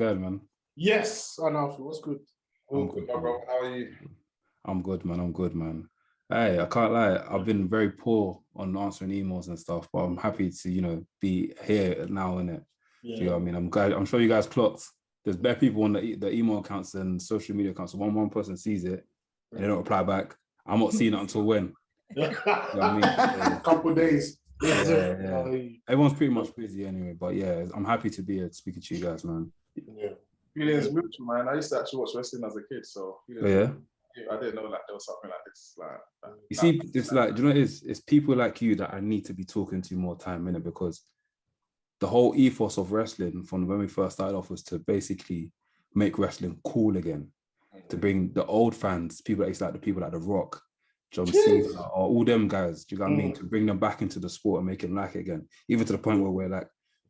going, man? Yes, I know. What's good? All good, my bro. How are you? I'm good, man. Hey, I can't lie. I've been very poor on answering emails and stuff, but I'm happy to, be here now, innit? Yeah. Do you know what I mean? I'm sure you guys clocked. There's bare people on the email accounts and social media accounts. So one person sees it and they don't reply back. I'm not seeing it until when. You know what I mean? A couple of days. Yeah. Everyone's pretty much busy anyway, but yeah, I'm happy to be here speaking to you guys, man. Yeah. Feelings mutual, man. I used to actually watch wrestling as a kid, so Yeah. I didn't know like there was something like this. You see, it's like, do you know what it is? It's people like you that I need to be talking to more time, innit? Because the whole ethos of wrestling from when we first started off was to basically make wrestling cool again, to bring the old fans, people that used to like the people like The Rock, John Cena, or all them guys, do you know what I mean? To bring them back into the sport and make it like it again, even to the point where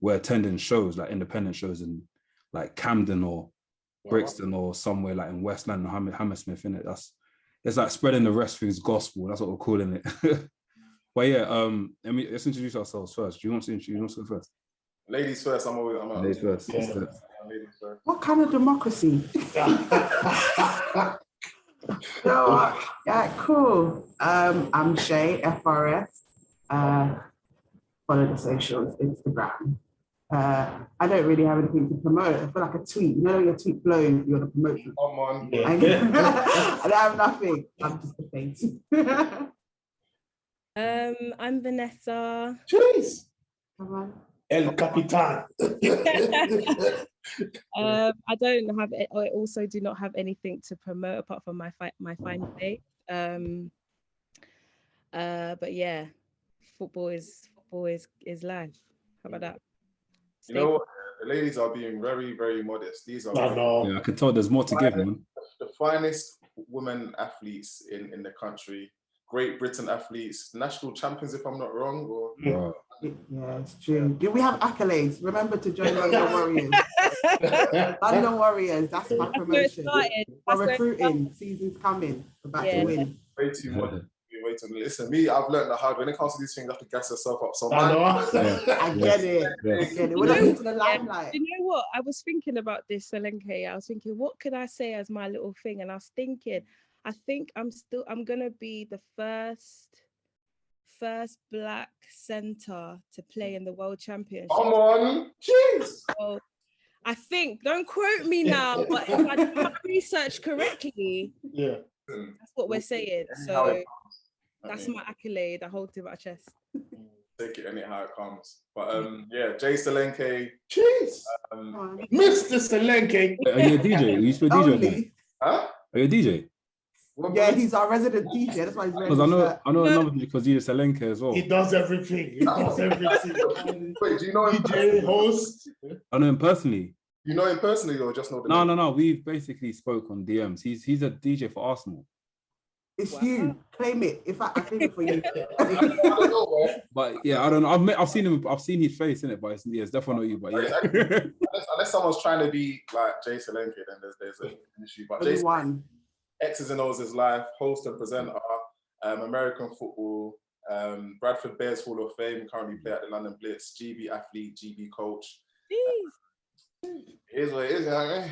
we're attending shows, like independent shows in like Camden or Brixton or somewhere like in West London, Hammersmith, innit? It's like spreading the Wresthings gospel. That's what we're calling it. But yeah, let's introduce ourselves first. Do you want to introduce yourself first? Ladies first. Ladies first. Yeah. Ladies first. What kind of democracy? Yeah, cool. I'm Shay, FRS. Follow the socials, Instagram. I don't really have anything to promote. I feel like a tweet. You know, your tweet blows, you're the promotion. Come on. Yeah. I don't have nothing. I'm just the face. I'm Vanessa. Jeez. Come on. El Capitan. I don't have it. I also do not have anything to promote apart from my fine date. But yeah, football is life. How about that? You know what? The ladies are being very, very modest. These are Yeah, I can tell there's more to give, man. The finest women athletes in the country. Great Britain athletes, national champions, if I'm not wrong. Or Yeah, it's true. Do we have accolades? Remember to join London Warriors. London Warriors, that's my promotion. We're recruiting. Season's coming. We're about to win. Way too much. Listen, I've learned the hard. When it comes to these things, you have to gas yourself up. So I get it. We're not into the limelight. You know what? I was thinking about this, Selenke. I was thinking, what could I say as my little thing? And I was thinking, I think I'm gonna be the first black center to play in the World Championship. Come on, jeez. So I think, don't quote me now, but if I do my research correctly, that's what we're saying. So that's my accolade. I hold to my chest. Take it anyhow it comes. But Jay Selenke. Jeez. Mr. Selenke. Are you a DJ? Are you still a DJ? Huh? Are you a DJ? Yeah, he's our resident DJ. That's why he's wearing because I know another because DJ Selenke as well. He does everything. Wait, do you know him? DJ, host? I know him personally. You know him personally or just know the name? No. We've basically spoke on DMs. He's a DJ for Arsenal. It's you. Claim it. In fact, I claim it for you. I don't know, but yeah, I don't know. I've seen him. I've seen his face in it, but it's definitely not you. But yeah. Unless someone's trying to be like Jay Selenke, then there's an issue. But Jay Exs and Os is live, host and presenter, American football, Bradford Bears Hall of Fame, currently play at the London Blitz, GB athlete, GB coach. Here's what it is, man.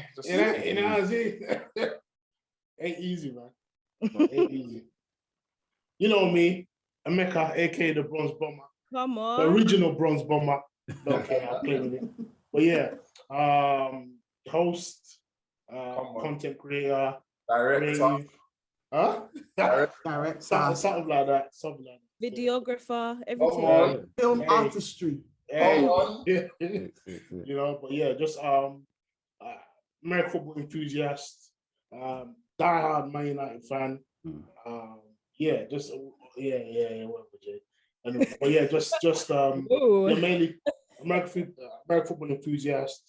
Ain't easy, man. No, ain't easy. You know me, Emeka, aka the Bronze Bomber. Come on. The original Bronze Bomber. Okay, I'm claiming it. But yeah, host, content creator, director. Director. Something like that. Videographer, everything. Film artistry. You know, but yeah, just American football enthusiast, diehard Man United fan. Whatever, Jay. But yeah, just mainly American football enthusiast.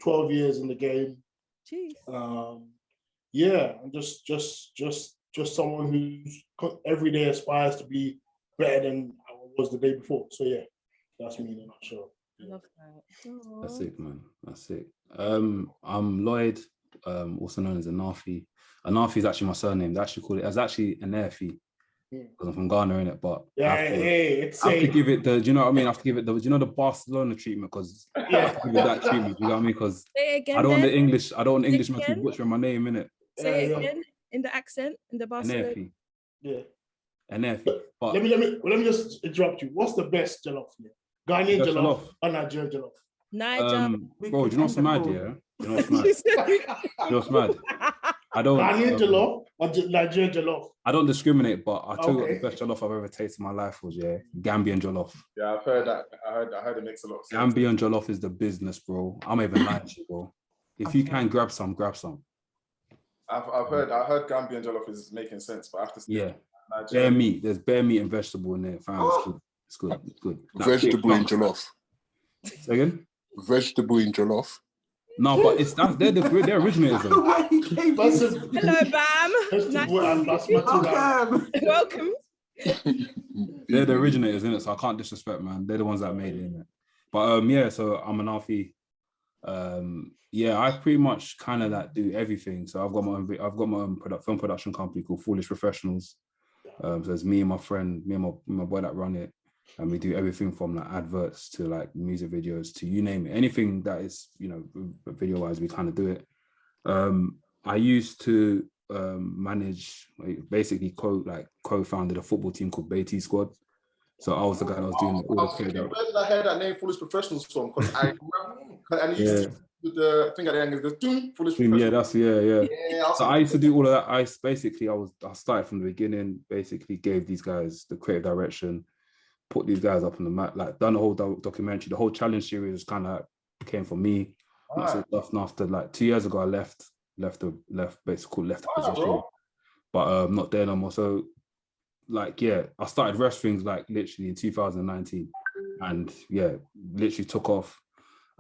12 years in the game. Jeez. I'm just someone who's every day aspires to be better than I was the day before. So yeah, that's me in a nutshell. I love that. Aww. That's it, man. That's it. I'm Lloyd, also known as Anafi. Anafi is actually my surname. They actually call it as actually Anafi. because I'm from Ghana, innit? But yeah, I have to give it the, do you know what I mean? I have to give it the, do you know, the Barcelona treatment, because I have to give it that treatment. You know what I mean? Because I don't want the English, I don't want Englishmen to be butchering my name, innit? Say it again in the accent, in the Barcelona. Yeah. But let me just interrupt you. What's the best jollof? Ghanaian jollof or Nigerian jollof? Niger. Bro, do you know what's mad? Yeah, you know what's mad? You know what's mad? I don't. Ghanaian jollof or Nigerian jollof? I don't discriminate, but I tell you what, the best jollof I've ever tasted in my life was Gambian jollof. Yeah, I've heard that. I heard it makes a lot of sense. Gambian jollof is the business, bro. I'm even lying to you, bro. If you can grab some, grab some. I heard Gambian jollof is making sense, but I have to say, bare meat. There's bare meat and vegetable in there. Fam, it's good. It's good. Vegetable in jollof. Say again? Vegetable in jollof. No, but they're originators. Hello, Bam. Welcome. They're the originators, innit? So I can't disrespect, man. They're the ones that made it, innit? But so I'm an Alfie. I pretty much kind of like do everything. So I've got my own film production company called Foolish Professionals. So it's me and my friend, me and my boy that run it, and we do everything from like adverts to like music videos to you name it, anything that is, you know, video wise, we kind of do it. I used to manage, basically co-founded a football team called Beatty Squad. So I was the guy that was doing all the Where did I hear that name, Foolish Professionals, from? Because I and you used to do the thing at the end of the Foolish Professionals. So I used to do all of that. I started from the beginning, basically gave these guys the creative direction, put these guys up on the map, like done the whole documentary. The whole challenge series kind of came from me. And after like 2 years ago, I left the position, but not there no more. So I started Wresthings like literally in 2019, and literally took off.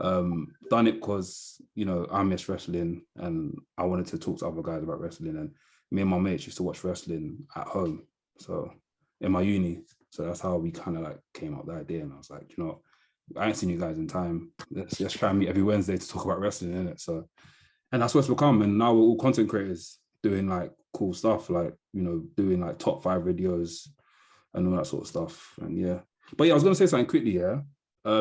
Done it because, you know, I miss wrestling and I wanted to talk to other guys about wrestling, and me and my mates used to watch wrestling at home, so in my uni. So that's how we kind of like came up with the idea, and I was like, you know, I ain't seen you guys in time. Let's try and meet every Wednesday to talk about wrestling, innit? So, and that's what's become. And now we're all content creators doing like cool stuff, like, you know, doing like top 5 videos and all that sort of stuff. And but I was gonna say something quickly. Do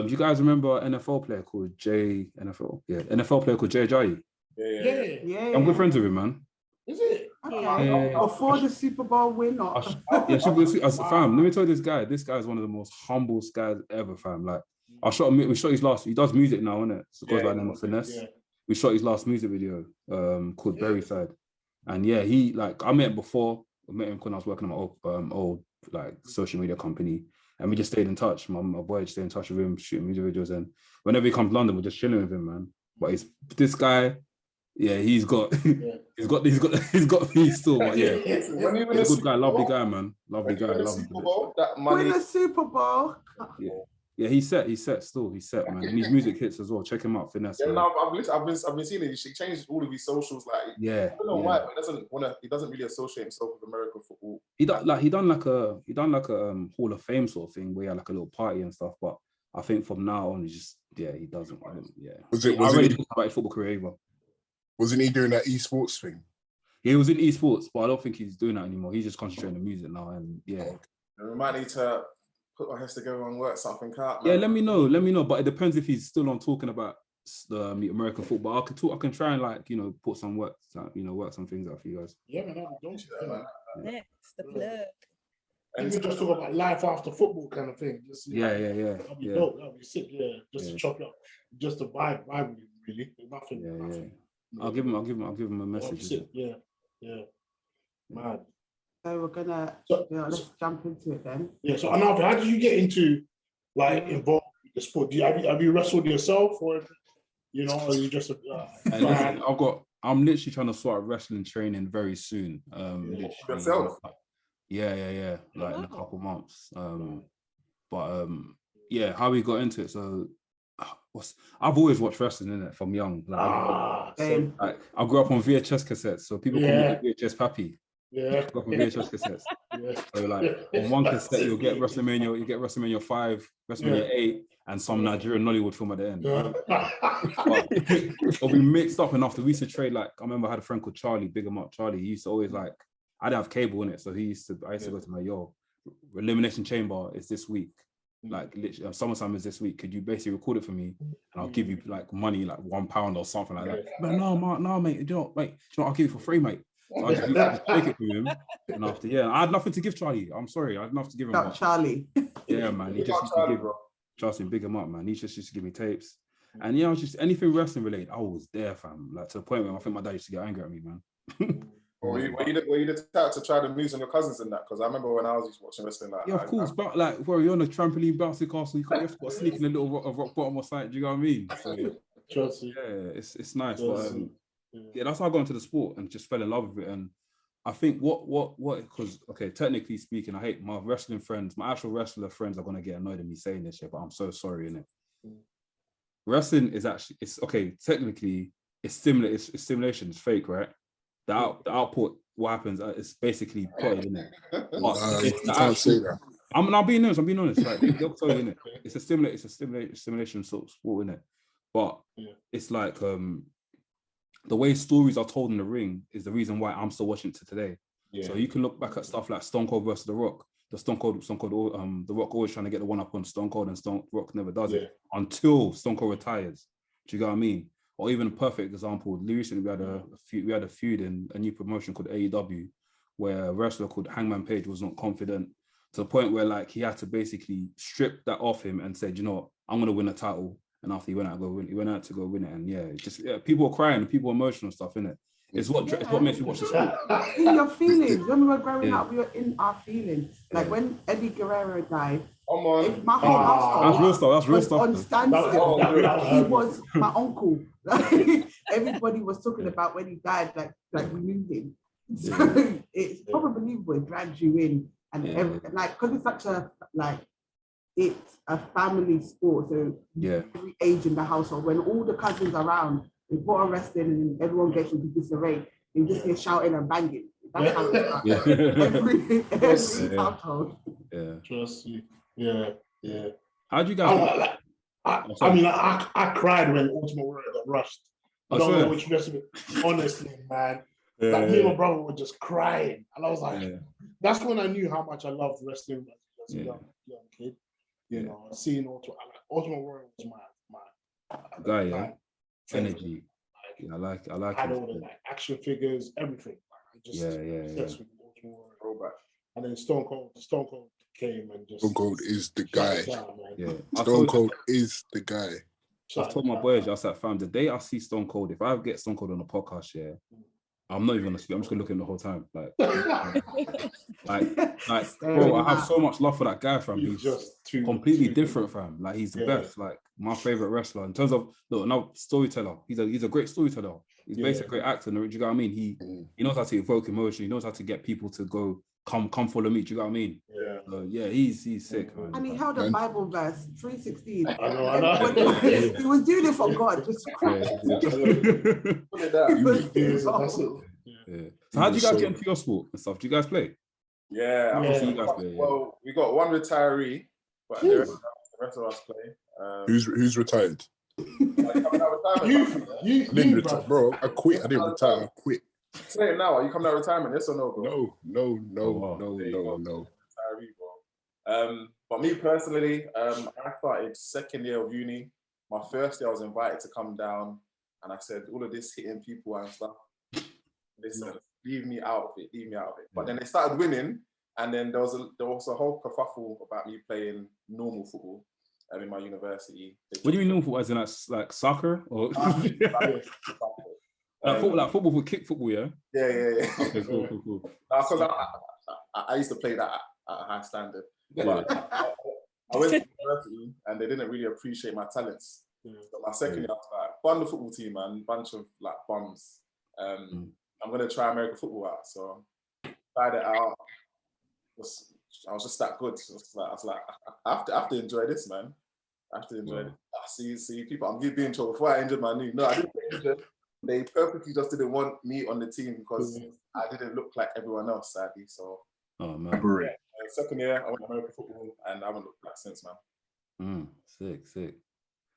you guys remember an NFL player called NFL player called Jay Ajayi? Yeah. I'm good friends with him, man. Is it? Before the Super Bowl win, fam, let me tell you, this guy is one of the most humble guys ever, fam. Like, we shot his last, he does music now, innit? So it goes by the name of Finesse. Yeah. We shot his last music video called Berry Side. And he, like, I met him before. I met him when I was working on my old like social media company, and we just stayed in touch. My boy just stayed in touch with him, shooting music videos, and whenever he comes to London, we're just chilling with him, man. But this guy, he's got me still, but he's a good guy, lovely guy, man. Lovely guy, lovely guy. Win the Super Bowl. Yeah, he's set, man. And his music hits as well. Check him out, Finesse. Yeah, no, I've been seeing it. He changed all of his socials. Like, I don't know why, but he doesn't really associate himself with American football. He done like a Hall of Fame sort of thing where he had like a little party and stuff. But I think from now on, he doesn't. Was it about his football career either. Wasn't he doing that esports thing? He was in esports, but I don't think he's doing that anymore. He's just concentrating on music now, and We might need to put our heads together and work something out. Man. Yeah, let me know. But it depends if he's still on talking about the American football. I can try and like, you know, put some work some things out for you guys. Yeah, man, don't you, man. Next, the plug. And we just talk about life after football kind of thing. Just, That'd be dope. That'd be sick. Yeah, just to chop it up, just to vibe with him, really. Nothing. I'll give him a message. Yeah. Mad. So we're gonna let's jump into it then. Yeah. So Anafi, how did you get into involved with the sport? Have you wrestled yourself, or you know, are you just I'm literally trying to sort out wrestling training very soon. Yourself? Yeah. Like in a couple months. How we got into it. So I've always watched wrestling, innit, from young. I grew up on VHS cassettes, so people call me VHS Pappy. Yeah. Got from VHS cassettes. So like on one cassette you'll get WrestleMania 5, WrestleMania 8, and some Nigerian Nollywood film at the end. But we mixed up, and after we used to trade, like, I remember I had a friend called Charlie, big him up, Charlie. He used to always like I didn't have cable in it, so I used to go to my Elimination Chamber is this week. Like literally, summertime is this week. Could you basically record it for me, and I'll give you like money, like £1 or something like that. But no, mate. Do you know, I'll give you for free, mate. So I just take it from him, and after I had nothing to give Charlie. I'm sorry, I had nothing to give him. Charlie. Yeah, man. He just used to give. Trust me, big him up, man. He just used to give me tapes, and I was just anything wrestling related. I was there, fam. Like to the point where I think my dad used to get angry at me, man. Were you the type to try the moves on your cousins and that? Because I remember when I was watching wrestling, like, of course, but like, where you're on a trampoline bouncy castle, you have to sneak in a little rock bottom or side. Do you know what I mean? So, it's nice, but that's how I got into the sport and just fell in love with it. And I think because technically speaking, I hate my wrestling friends, my actual wrestler friends are gonna get annoyed at me saying this shit, but I'm so sorry, innit? Wrestling is actually technically it's similar, it's simulation, it's fake, right? The output, what happens, it's basically plotted, isn't it? You can't say that. I'm being honest. Like they'll tell you, innit? It's a simulation sort of sport, innit? But it's like the way stories are told in the ring is the reason why I'm still watching it to today. Yeah. So you can look back at stuff like Stone Cold versus The Rock. The Rock always trying to get the one up on Stone Cold, and Stone Rock never does it until Stone Cold retires. Do you get what I mean? Or even a perfect example, recently we had a feud in a new promotion called AEW, where a wrestler called Hangman Page was not confident to the point where like he had to basically strip that off him and said, you know what, I'm gonna win a title. And after he went out to go win it, and people are crying, people are emotional stuff, innit? It's what makes you watch the sport. In your feelings. When we were growing up, we were in our feelings. Like when Eddie Guerrero died, my whole household that's real stuff. On standstill. He was my uncle. Everybody was talking about when he died, like we knew him. So it's probably believable. It drags you in, and everything, like, because it's such a it's a family sport. So every age in the household, when all the cousins are around, we put on wrestling and everyone gets into disarray. You just hear shouting and banging. That's how it starts. Every household. Yeah. Trust you. Yeah. How do you guys? I cried when Ultimate Warrior got rushed. I don't know which wrestling. Honestly, man. Like me and my brother were just crying, and I was like, that's when I knew how much I loved wrestling as a young kid. You know, seeing Ultimate Warrior was my guy, energy. I like. I had all the action figures, everything. I just obsessed with Ultimate Warrior. And then Stone Cold came and just. Stone Cold is the guy. Down, Stone Cold is the guy. I told my boys, I said, fam, the day I see Stone Cold, if I get Stone Cold on a podcast, I'm not even gonna speak. I'm just gonna look at him the whole time. Like, bro, I have so much love for that guy, fam. He's just completely different, fam. Like, he's the best. Like, my favorite wrestler in terms of now storyteller. He's a great storyteller. He's basically a great actor. Do you know what I mean? He knows how to evoke emotion. He knows how to get people to go come follow me. Do you know what I mean? He's sick, man. And he held a Bible verse 316. I know. He was doing it for God. Just Christ. Look at that. So how do you guys get into your sport and stuff? Do you guys play? Yeah, I see you guys play. Well, we got one retiree, but the rest of us play. Who's retired? Bro, I quit. I didn't retire. I quit. Say it now. Are you coming out of retirement? Yes or no, bro? No. But me personally, I started second year of uni. My first year, I was invited to come down, and I said, all of this hitting people and stuff. Listen, leave me out of it. But then they started winning, and then there was a whole kerfuffle about me playing normal football in my university. What do you mean normal football? As in like soccer or? Like football for kick football, yeah? Yeah. Okay, cool. Because I used to play that at a high standard. But I went to university and they didn't really appreciate my talents. So my second year, I was like, fun the football team, man, bunch of like bums. I'm gonna try American football out. So tried it out. I was just that good. So I was like, I have to enjoy this, man. I have to enjoy it. See, people, I'm being in trouble before I injured my knee. No, I didn't get injured. They purposely just didn't want me on the team because I didn't look like everyone else, sadly. So, second year, I went to American football and I haven't looked back since, man. Sick.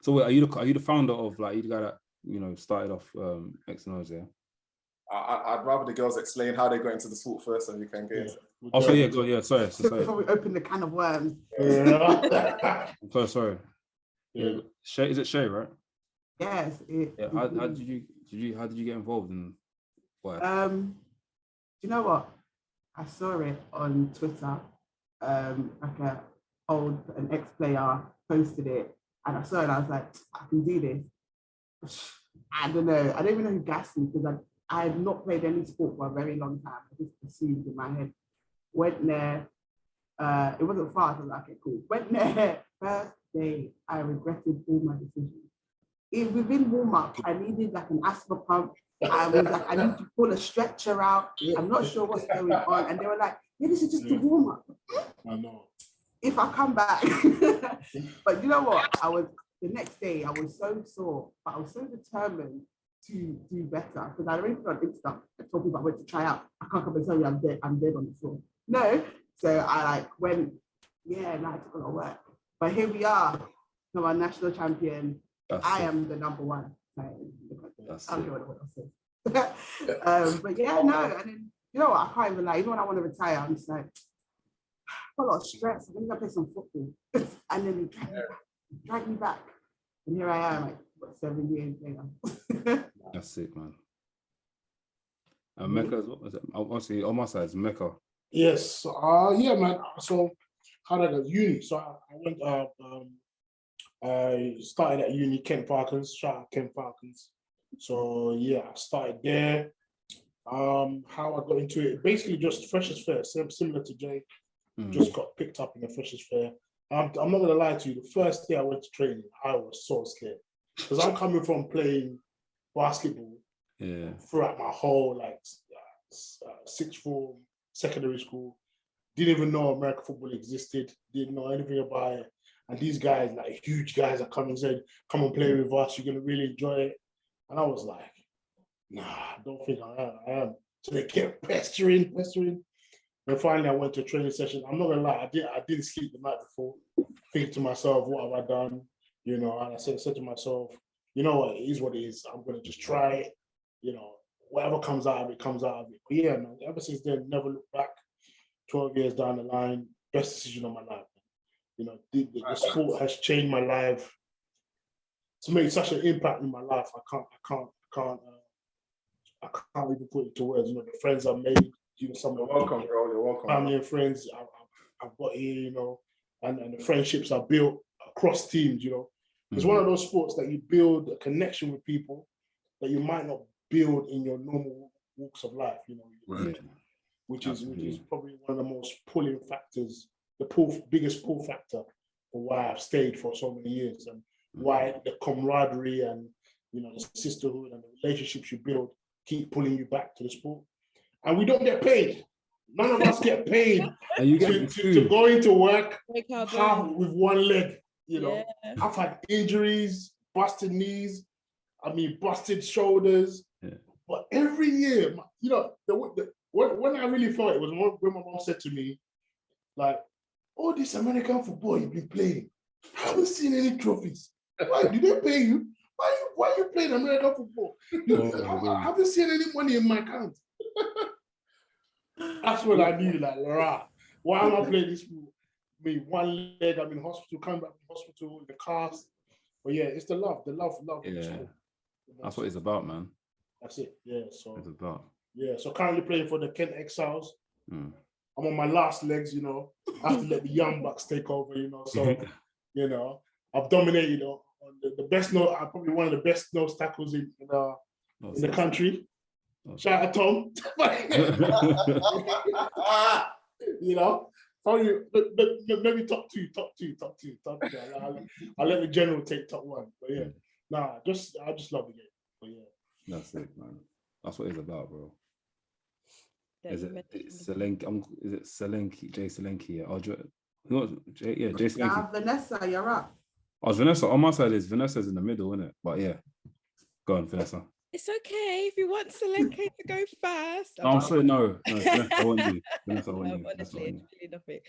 So, are you the founder of like you the guy that started off Exs and Os, yeah? I'd rather the girls explain how they got into the sport first, and we can get into it. Also, yeah, go, yeah, sorry. Before we open the can of worms. I'm sorry. Yeah. Shay, is it Shay, right? Yes. How did you get involved in what? You know what? I saw it on Twitter. Like an ex-player posted it, and I saw it and I was like, I can do this. I don't know. I don't even know who gassed me because I had not played any sport for a very long time. I just assumed in my head. Went there. It wasn't far. I was like, okay, cool. Went there. First day, I regretted all my decisions. Within warm-up, I needed like an asthma pump. I was like, I need to pull a stretcher out. I'm not sure what's going on. And they were like, yeah, this is just a warm-up. I know. If I come back. But you know what? The next day, I was so sore, but I was so determined to do better because I already put on Insta. I told people I went to try out. I can't come and tell you I'm dead on the floor. No. So I went, yeah, and I took a lot of work. But here we are. I'm a national champion. I am the number one. I don't know what else is. But yeah, no. And then, you know what? I can't even lie. Even when I want to retire, I'm just like, a lot of stress. I'm going to play some football. And then drag me back. And here I am, like, what, 7 years later. That's sick, man. Mecca, obviously, on my side, it's Mecca. Yes. Yeah, man. So, how did I go? Uni. So, I went, I started at uni, Kent Falcons. Shout out Kent Falcons. So, yeah, I started there. How I got into it, basically just Freshers Fair, similar to Jay. Just got picked up in the Freshers Fair. I'm not gonna lie to you. The first day I went to training, I was so scared because I'm coming from playing basketball throughout my whole sixth form, secondary school. Didn't even know American football existed. Didn't know anything about it. And these guys, like huge guys, are coming and said, "Come and play with us. You're gonna really enjoy it." And I was like, "Nah, I don't think I am." So they kept pestering. And finally, I went to a training session. I'm not gonna lie, I didn't sleep the night before, thinking to myself, what have I done? You know, and I said to myself, you know what, it is what it is. I'm gonna just try it. You know, whatever comes out of it, comes out of it. But yeah, man, ever since then, never looked back. 12 years down the line, best decision of my life. You know, the sport has changed my life. It's made such an impact in my life. I can't even put it to words. You know, the friends I've made. You know, some you're welcome, bro. You're welcome. Family and friends I've got here, you know, and the friendships I built across teams, you know. It's one of those sports that you build a connection with people that you might not build in your normal walks of life, you know. Right. Which is probably one of the most pulling factors, biggest pull factor for why I've stayed for so many years and why the camaraderie and, you know, the sisterhood and the relationships you build keep pulling you back to the sport. And we don't get paid. None of us get paid to go into work with one leg. You know, I've had injuries, busted knees, busted shoulders. Yeah. But every year, you know, when I really felt it was when my mom said to me, like, "Oh, this American football you've been playing, I haven't seen any trophies. Why did they pay you? Why are you playing American football? I haven't seen any money in my account." That's what I knew, like, rah, why am I playing this sport? One leg, I'm in hospital, coming back from hospital, in the cast. But yeah, it's the love. Yeah, that's what it's about, man. That's it, yeah. So it's about. Yeah, so currently playing for the Kent Exiles. I'm on my last legs, you know. I have to let the young bucks take over, you know. So, you know, I've dominated on the best nose. I'm probably one of the best nose tackles in the country. Shout out Tom. You know, probably maybe top two. I'll let the general take top one. But yeah, I just love the game. But yeah, that's it, man. That's what it's about, bro. Is it Selenki? Is it Selenki? Jay Selenki? Jay Selenki. Vanessa, you're up. Oh, Vanessa. On my side is Vanessa's in the middle, isn't it? But yeah, go on, Vanessa. It's okay if you want Selenki to go first. I'm sorry, no, Vanessa, I want you. Vanessa, I want you. Honestly, it's really nothing.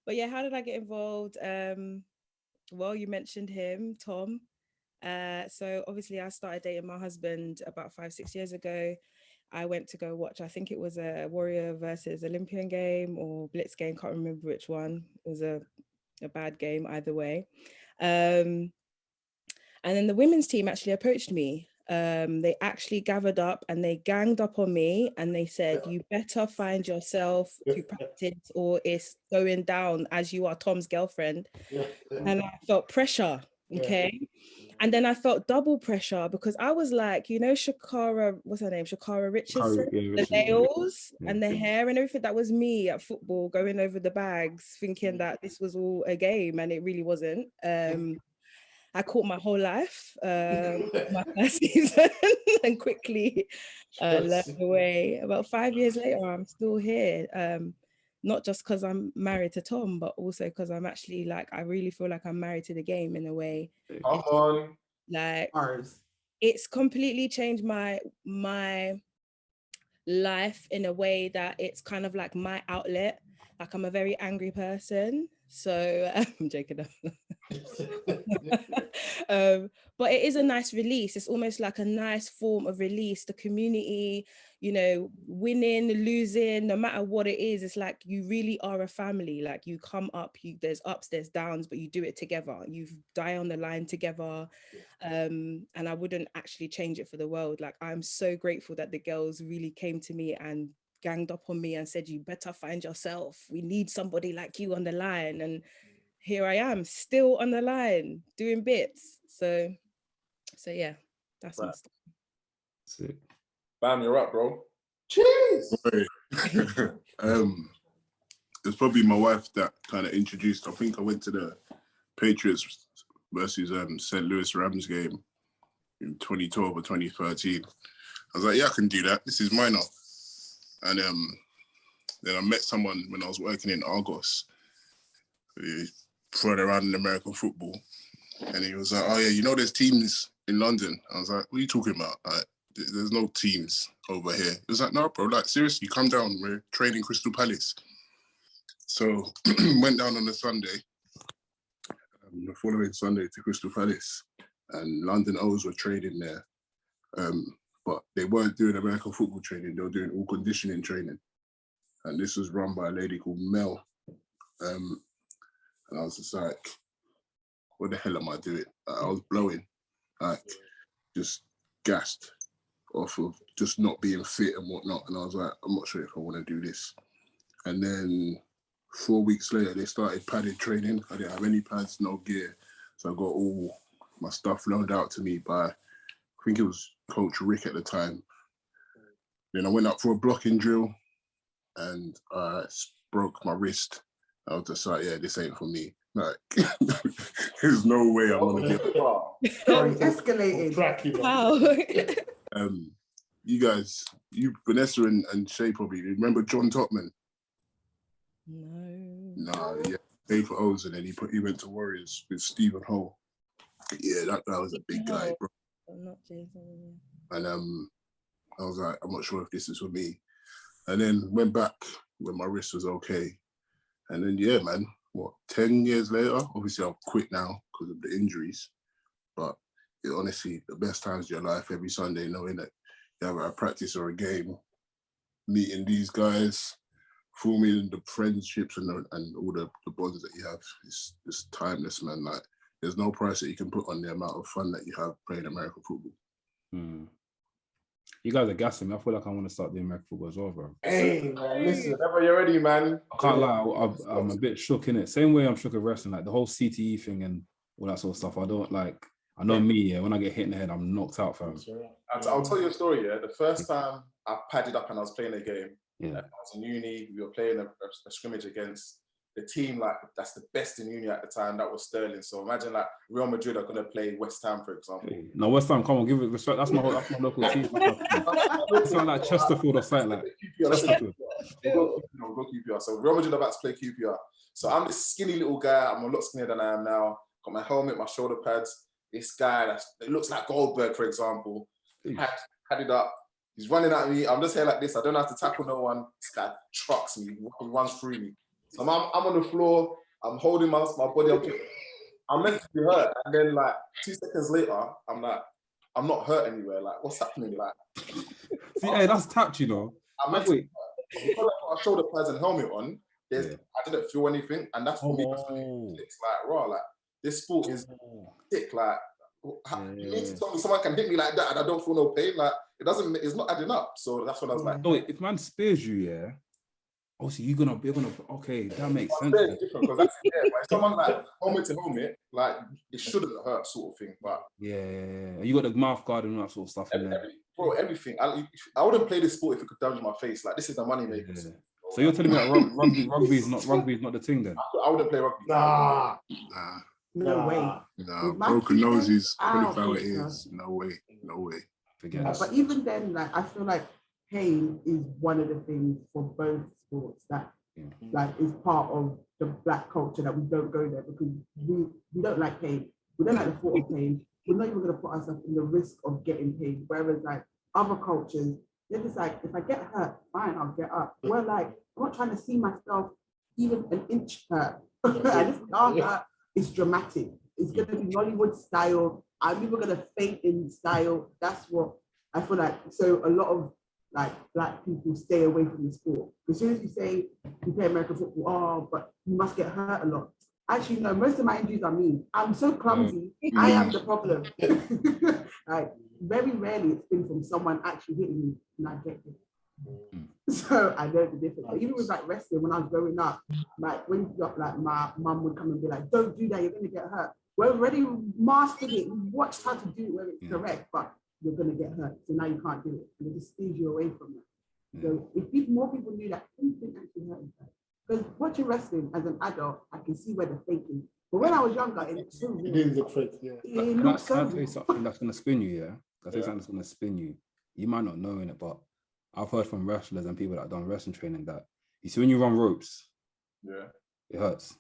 But yeah, how did I get involved? Well, you mentioned him, Tom. So obviously I started dating my husband about 5-6 years ago. I went to go watch, I think it was a Warrior versus Olympian game or Blitz game, can't remember which one. It was a bad game either way. And then the women's team actually approached me. They actually gathered up and they ganged up on me and they said, you better find yourself to practice or it's going down as you are Tom's girlfriend. And I felt pressure, okay? And then I felt double pressure because I was like, you know, Shakara, what's her name? Shakara Richardson, the nails and the hair and everything. That was me at football going over the bags, thinking that this was all a game and it really wasn't. I caught my whole life, my first season, and quickly left away. About 5 years later, I'm still here. Not just because I'm married to Tom, but also because I'm actually like, I really feel like I'm married to the game in a way. Come on. Like, it's completely changed my life in a way that it's kind of like my outlet. Like, I'm a very angry person. So I'm joking. But it is a nice release. It's almost like a nice form of release. The community, you know, winning, losing, no matter what it is, it's like you really are a family. Like you come up, there's ups, there's downs, but you do it together. You die on the line together. And I wouldn't actually change it for the world. Like, I'm so grateful that the girls really came to me and ganged up on me and said, you better find yourself. We need somebody like you on the line. And here I am, still on the line, doing bits. So yeah, that's my story. Bam, you're up, bro. Cheers. It's probably my wife that kind of introduced. I think I went to the Patriots versus St. Louis Rams game in 2012 or 2013. I was like, yeah, I can do that. This is mine now. And then I met someone when I was working in Argos, throwing around in American football. And he was like, oh yeah, you know there's teams in London. I was like, what are you talking about? Like, there's no teams over here. He was like, no, bro, like seriously, come down. We're training Crystal Palace. So went down on a Sunday, the following Sunday to Crystal Palace, and London O's were training there. But they weren't doing American football training, they were doing all conditioning training. And this was run by a lady called Mel. And I was just like, what the hell am I doing? I was blowing, like just gassed off of just not being fit and whatnot. And I was like, I'm not sure if I want to do this. And then 4 weeks later, they started padded training. I didn't have any pads, no gear. So I got all my stuff loaned out to me by, I think it was Coach Rick at the time. Then I went up for a blocking drill and I broke my wrist. I was just like, yeah, this ain't for me. Like, there's no way I'm gonna get escalated. Wow. You guys, Vanessa and Shay probably remember John Topman? No. Nah, yeah, paid for O's and then he went to Warriors with Stephen Hull. Yeah, that guy was a big guy, bro. Not Jason. And I was like, I'm not sure if this is for me. And then went back when my wrist was okay. And then, yeah, man, 10 years later, obviously I've quit now because of the injuries. But honestly, the best times of your life every Sunday, knowing that you have a practice or a game, meeting these guys, forming the friendships and all the bonds that you have, it's timeless, man. Like, there's no price that you can put on the amount of fun that you have playing American football. You guys are gassing me. I feel like I want to start doing American football as well, bro. Hey, man, listen. Whenever you're ready, man. I can't lie, I'm a bit shook in it. Same way I'm shook at wrestling, like the whole CTE thing and all that sort of stuff. I don't like, I know me, yeah, when I get hit in the head, I'm knocked out, fam. I'll tell you a story, yeah. The first time I padded up and I was playing a game, yeah. I was in uni, we were playing a scrimmage against the team, like, that's the best in uni at the time, that was Sterling. So imagine, like, Real Madrid are going to play West Ham, for example. No, West Ham, come on, give it respect. That's my local team. It's not like Chesterfield or something like Chesterfield. We'll go QPR. So Real Madrid are about to play QPR. So I'm this skinny little guy. I'm a lot skinnier than I am now. Got my helmet, my shoulder pads. This guy, it looks like Goldberg, for example, had it up. He's running at me. I'm just here like this. I don't have to tackle no one. This guy trucks me. He runs through me. So I'm on the floor. I'm holding my body up. I'm meant to be hurt. And then, like, 2 seconds later, I'm like, I'm not hurt anywhere. Like, what's happening? Like, see, hey, that's tapped, you know. I'm meant to, because I got shoulder pads and helmet on. I didn't feel anything, and that's for me. It's like raw. Like, this sport is sick. Like, you need to tell me someone can hit me like that, and I don't feel no pain. Like, it's not adding up. So that's what I was like. No, if man spears you, yeah. Obviously, you're gonna okay, that makes sense. It's different because that's but if someone like helmet to helmet, like it shouldn't hurt, sort of thing. But yeah, you got the mouth guard and all that sort of stuff in there. Everything. I wouldn't play this sport if it could damage my face. Like, this is the money maker. Yeah. So you're telling me that rugby is not the thing then? I wouldn't play rugby. Nah. No way. No, broken noses, 24 ears. No way. Forget it. But even then, like, I feel like pain is one of the things for both sports that like is part of the black culture, that we don't go there because we don't like pain. We don't like the thought of pain. We're not even going to put ourselves in the risk of getting pain. Whereas like other cultures, they're just like, if I get hurt, fine, I'll get up. We're like, I'm not trying to see myself even an inch hurt. And if we are hurt, it's dramatic. It's going to be Nollywood style. I'm even going to faint in style. That's what I feel like. So a lot of like black people stay away from the sport. As soon as you say you play American football, but you must get hurt a lot. Actually, no, most of my injuries are me. I'm so clumsy. I am the problem. Like, very rarely it's been from someone actually hitting me and I get it. So I know the difference. But even with like wrestling, when I was growing up, like when you got like my mum would come and be like, don't do that, you're gonna get hurt. We're already mastered it. We watched how to do it where it's correct, but you're gonna get hurt. So now you can't do it. And it just steers you away from that. So if more people knew that, anything actually hurt inside. Because watching wrestling as an adult, I can see where they're faking. But when I was younger, it looked so real. It didn't look fake, yeah. It looked so Can I tell you something that's gonna spin you, yeah? Can I tell you something that's gonna spin you? You might not know it, but I've heard from wrestlers and people that have done wrestling training that you see when you run ropes, it hurts.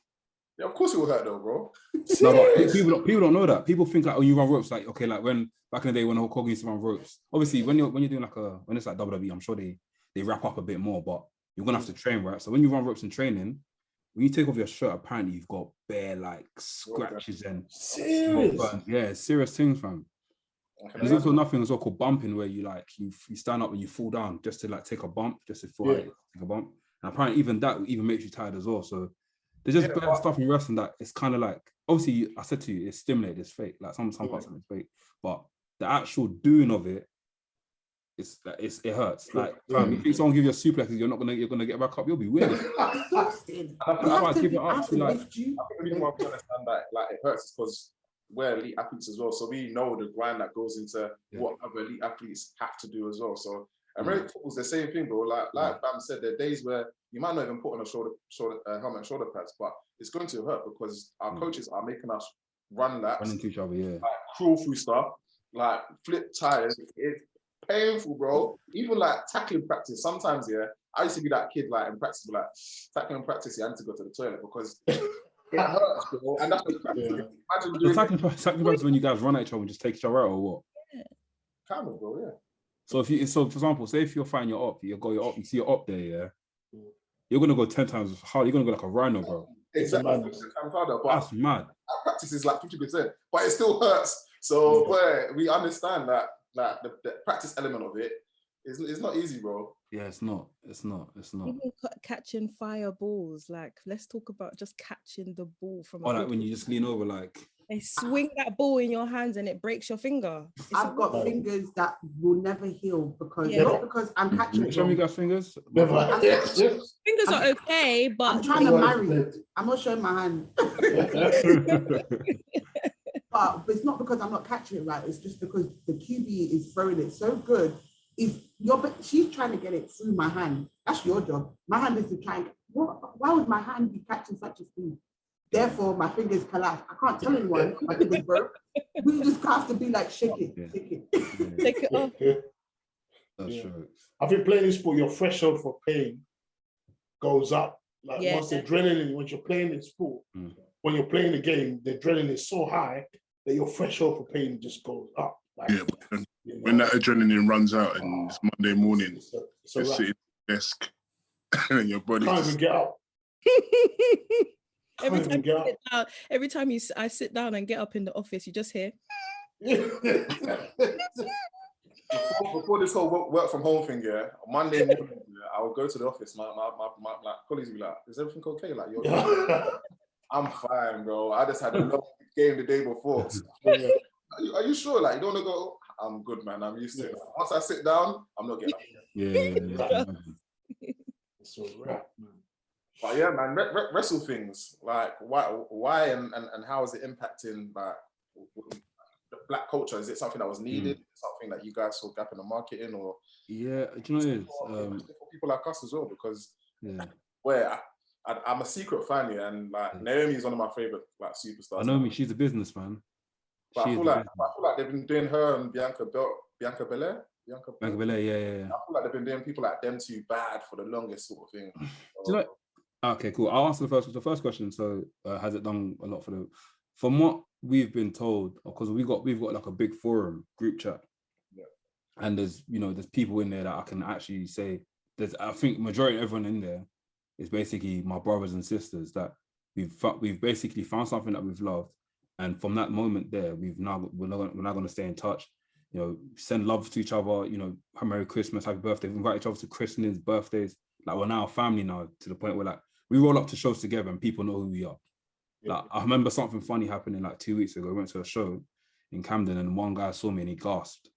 Yeah, of course it will hurt though, bro. No, but people don't know that. People think like when you run ropes, like okay, like when back in the day when Hulk Hogan used to run ropes. Obviously, when you're doing like when it's like WWE, I'm sure they wrap up a bit more, but you're gonna have to train, right? So when you run ropes in training, when you take off your shirt, apparently you've got bare like scratches and serious. Yeah, serious things, fam. There's also nothing as well called bumping, where you like you stand up and you fall down just to like take a bump, just to feel like take a bump. And apparently even that even makes you tired as well. So there's just bare stuff in wrestling that it's kind of like, obviously I said to you, it's stimulated, it's fake. Like some parts of it's fake, but the actual doing of it, it hurts. Like you think someone give you a suplex, you're gonna get back up, you'll be weird. Exhausted. I think the reason why we understand that like it hurts is because we're elite athletes as well, so we know the grind that goes into what other elite athletes have to do as well. So American football's the same thing, bro. Like Bam said, there are days where you might not even put on a shoulder helmet and shoulder pads, but it's going to hurt because our coaches are making us run laps, running to each other, like crawl through stuff, like flip tires. It's painful, bro. Even like tackling practice, sometimes I used to be that kid like in practice, like tackling practice, I had to go to the toilet because it hurts, bro. And that's what practice. Imagine doing tackling practice when you guys run at each other and just take each other out, or what? Kind of, bro, yeah. So for example, say if you're fighting your op, you see your op there, you're gonna go 10 times harder. You're gonna go like a rhino, bro. Exactly. 10 times harder, but that's mad. That practice is like 50%, but it still hurts. So we understand that the practice element of it is not easy, bro. Yeah, it's not. Even catching fireballs, like let's talk about just catching the ball from. Like when you just lean over, like they swing that ball in your hands and it breaks your finger. I've got fingers that will never heal because not because I'm catching it. Show me guys fingers. Fingers are okay, but I'm trying to marry it. I'm not showing my hand. But it's not because I'm not catching it right. It's just because the QB is throwing it so good. She's trying to get it through my hand. That's your job. My hand is to try and why would my hand be catching such a speed? Therefore, my fingers collapse. I can't tell anyone my fingers broke. We just have to be like, shake it. Take it off. That's true. I think playing this sport, your threshold for pain goes up. Like once the adrenaline, when you're playing in sport, when you're playing the game, the adrenaline is so high that your threshold for pain just goes up. Like, when that adrenaline runs out and it's Monday morning, you're sitting at the desk and your body can't even get up. Every time I sit down and get up in the office, you just hear. before this whole work from home thing, yeah, Monday morning, yeah, I would go to the office. My like, colleagues would be like, "Is everything okay?" Like, I'm fine, bro. I just had a long game the day before. So, are you sure? Like, you don't want to go? I'm good, man. I'm used to it. Once I sit down, I'm not getting up. Yeah. It's a wrap, man. But yeah, man, wrestle things, like why and how is it impacting like the Black culture? Is it something that was needed? Something that you guys saw gap in the market in, or Do you know what it is? for people like us as well? Because where I'm a secret fan here, and like Naomi is one of my favorite like superstars. I know me, she's a businessman. But I feel like they've been doing her and Bianca Belair. Yeah. I feel like they've been doing people like them too bad for the longest sort of thing. Do you know? Okay, cool. I'll answer the first question. So, has it done a lot from what we've been told? Because we've got like a big forum group chat, and there's people in there that I can actually say I think majority of everyone in there is basically my brothers and sisters that we've basically found something that we've loved, and from that moment there, we're not going to stay in touch. Send love to each other. Merry Christmas, happy birthday. We invite each other to christenings, birthdays. Like, we're now a family now, to the point where like we roll up to shows together and people know who we are. Like, I remember something funny happening like 2 weeks ago. We went to a show in Camden and one guy saw me and he gasped.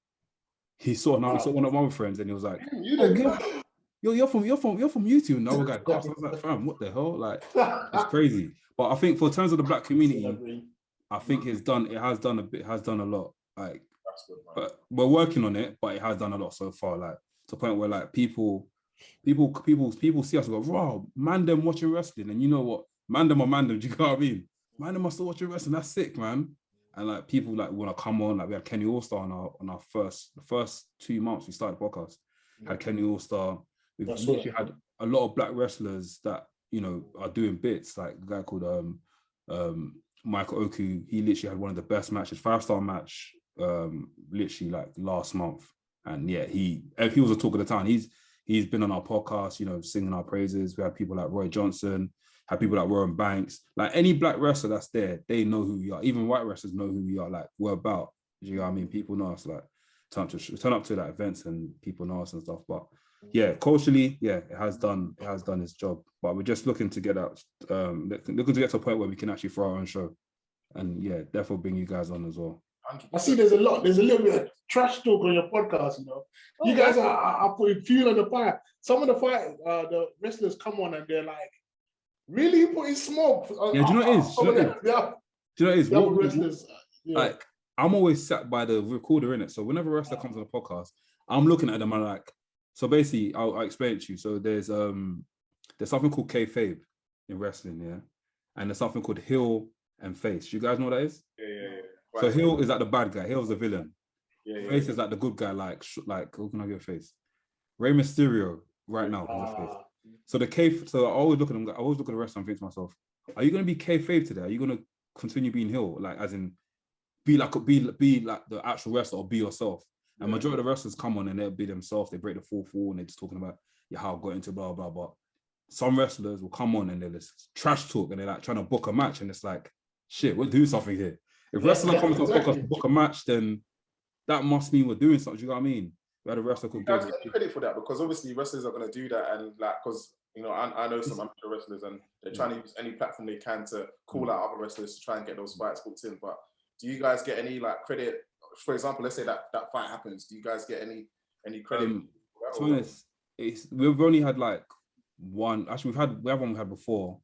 He saw one of my friends and he was like, you're from YouTube. And the other guy gasped. I was like, fam, what the hell? Like, it's crazy. But I think for terms of the Black community, I think it has done a lot. Like, but we're working on it, but it has done a lot so far. Like, to the point where like people see us and go, "Wow, man, them watching wrestling," and you know what, man, them, do you know what I mean? Man, them are still watching wrestling. That's sick, man. And like people like want to come on. Like, we had Kenny Allstar on our first 2 months we started the podcast. Had Kenny Allstar. We've literally had a lot of Black wrestlers that are doing bits. Like a guy called Michael Oku. He literally had one of the best matches, 5-star match, literally like last month. And yeah, he was a talk of the town. He's been on our podcast, singing our praises. We had people like Roy Johnson, had people like Warren Banks. Like, any Black wrestler that's there, they know who we are. Even white wrestlers know who we are. Like, we're about. You know what I mean? People know us. Like, turn up to like events and people know us and stuff. But yeah, culturally, it has done its job. But we're just looking to get out, looking to get to a point where we can actually throw our own show. And yeah, therefore bring you guys on as well. I see there's a little bit of trash talk on your podcast, You guys are putting fuel on the fire. Some of the wrestlers come on and they're like, really putting smoke. Yeah, do you know what it is? Wrestlers, like, I'm always sat by the recorder in it. So whenever a wrestler comes on the podcast, I'm looking at them and I'm like, so basically I'll explain it to you. So there's something called kayfabe in wrestling, yeah? And there's something called heel and face. You guys know what that is? Yeah. So heel is like the bad guy. Heel's the villain. Face is like the good guy. Like who can I give a face? Rey Mysterio right now is a face. So so I always look at the rest and think to myself, are you going to be kayfabe today? Are you going to continue being heel? Like, as in, be like the actual wrestler, or be yourself? And majority of the wrestlers come on and they'll be themselves. They break the fourth wall and they're just talking about how I got into blah blah blah. Some wrestlers will come on and they're just trash talk and they're like trying to book a match, and it's like, shit, we're doing something here. If wrestler comes to podcast to book a match, then that must mean we're doing something. Do you know what I mean? We had a wrestler called Gary. Get credit for that, because obviously wrestlers are going to do that, and like, because I know some amateur wrestlers and they're trying to use any platform they can to call out other wrestlers to try and get those fights booked in. But do you guys get any like credit? For example, let's say that fight happens. Do you guys get any credit? To be honest, we've only had like one. Actually, we have one we had before.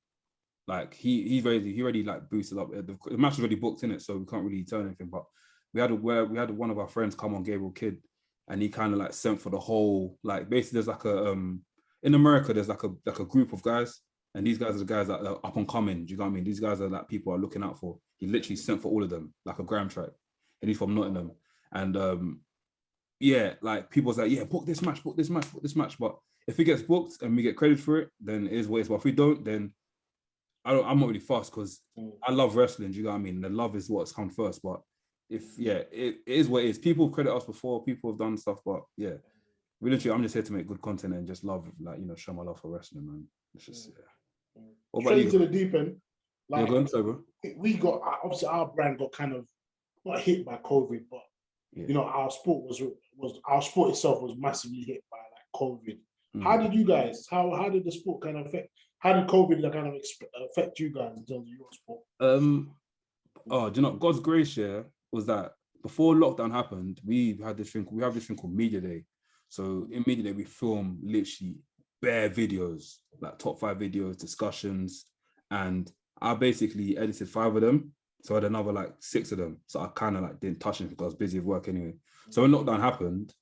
Like, he already like boosted up. The match was already booked in it, so we can't really tell anything. But we had one of our friends come on, Gabriel Kidd, and he kind of like sent for the whole, like, basically there's like a in America there's like a group of guys, and these guys are the guys that are up and coming. Do you know what I mean? These guys are like people are looking out for. He literally sent for all of them, like a gram track, and he's from Nottingham. And like, people was like, book this match. But if it gets booked and we get credit for it, then it is what it is. But if we don't, then I'm not really fussed, because I love wrestling. Do you know what I mean? The love is what's come first. But it is what it is. People credit us before. People have done stuff, but yeah, I'm just here to make good content and just love, like, show my love for wrestling, man. It's just What about straight you? to the deep end. Like, go on, bro. We got, obviously our brand got kind of not hit by COVID, but you know, our sport itself was massively hit by like COVID. How did you guys? How did the sport kind of affect? How did COVID kind of affect you guys in terms of your sport? Do you know God's grace? Yeah, was that before lockdown happened, we have this thing called Media Day. So in Media Day, we film literally bare videos, like top 5 videos, discussions, and I basically edited 5 of them. So I had another like 6 of them. So I kind of like didn't touch them because I was busy with work anyway. So when lockdown happened,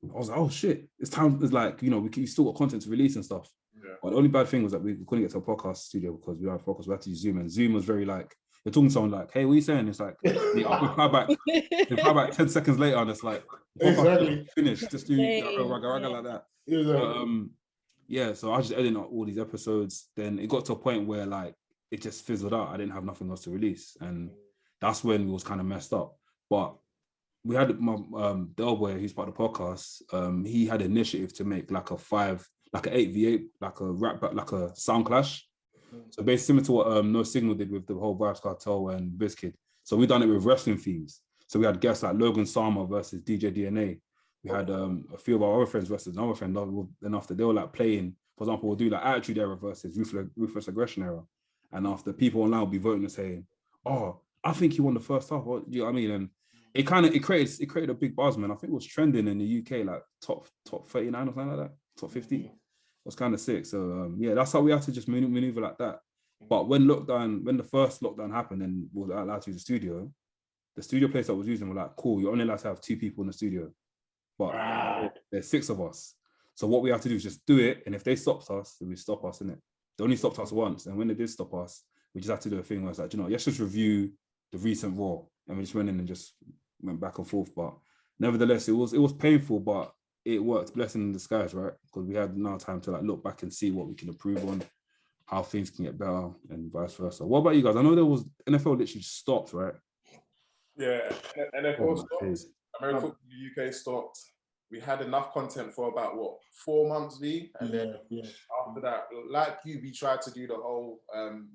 I was like, oh shit, it's time. It's like, you know, we still got content to release and stuff. Yeah. But the only bad thing was that we couldn't get to a podcast studio because we don't have a podcast. We had to use Zoom, and Zoom was very like, you're talking to someone like, hey, what are you saying? It's like, they reply back 10 seconds later, and it's like, exactly finished. Just do raga like that. Exactly. Yeah, so I was just editing all these episodes. Then it got to a point where like it just fizzled out. I didn't have nothing else to release, and that's when we was kind of messed up. But we had my Del Boy, who's part of the podcast. He had an initiative to make like an 8v8, like a rap, like a sound clash. So basically similar to what No Signal did with the whole Vibes Cartel and Bizkid. So we done it with wrestling themes. So we had guests like Logan Sama versus DJ DNA. We had a few of our other friends versus another friend. Then after they were like playing, for example, we'll do like Attitude Era versus Ruthless Aggression Era. And after people online will be voting and saying, oh, I think he won the first half. What do you know what I mean? And it created a big buzz, man. I think it was trending in the UK, like top 39 or something like that, top 50. It was kind of sick. So yeah, that's how we had to just maneuver like that. But when the first lockdown happened and we were allowed to use the studio place I was using were like, cool, you're only allowed to have 2 people in the studio. But there's 6 of us. So what we have to do is just do it. And if they stopped us, then we stop us, innit? They only stopped us once. And when they did stop us, we just had to do a thing where it's like, you know, let's just review the recent Raw. And we just went in and just went back and forth. But nevertheless, it was painful, but it worked. Blessing in disguise, right? Because we had now time to like look back and see what we can improve on, how things can get better, and vice versa. What about you guys? I know there was NFL literally stopped, right? Yeah, NFL stopped. American football in the UK stopped. We had enough content for about 4 months, and then after that, like you, we tried to do the whole